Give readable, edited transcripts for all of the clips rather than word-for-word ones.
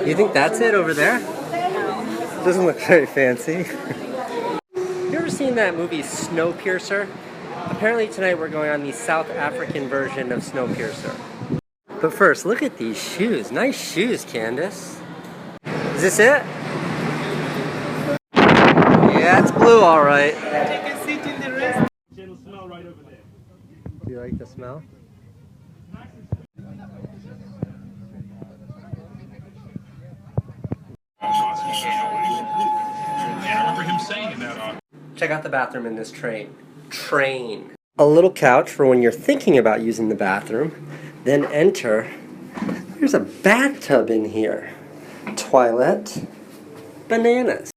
You think that's it over there? Doesn't look very fancy. You ever seen that movie Snowpiercer? Apparently tonight we're going on the South African version of Snowpiercer. But first, look at these shoes. Nice shoes, Candace. Is this it? Yeah, it's blue, all right. Take a seat in the rest. It'll smell right over there. Do you like the smell? I remember him saying that. Check out the bathroom in this train. A little couch for when you're thinking about using the bathroom. Then enter. There's a bathtub in here. Toilet. Bananas.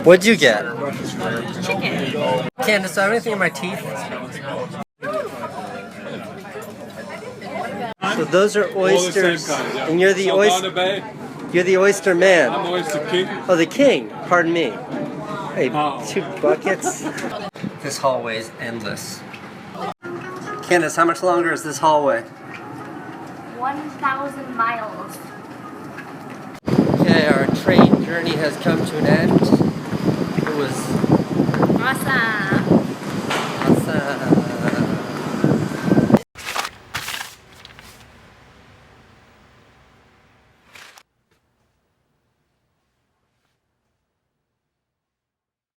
What'd you get? Chicken. Candace, do I have anything in my teeth? So those are oysters, and you're the oyster man. I'm Oyster King. Oh, the king. Pardon me. Hey, 2 buckets. This hallway is endless. Candace, how much longer is this hallway? 1,000 miles. Okay, our train journey has come to an end. It was Awesome.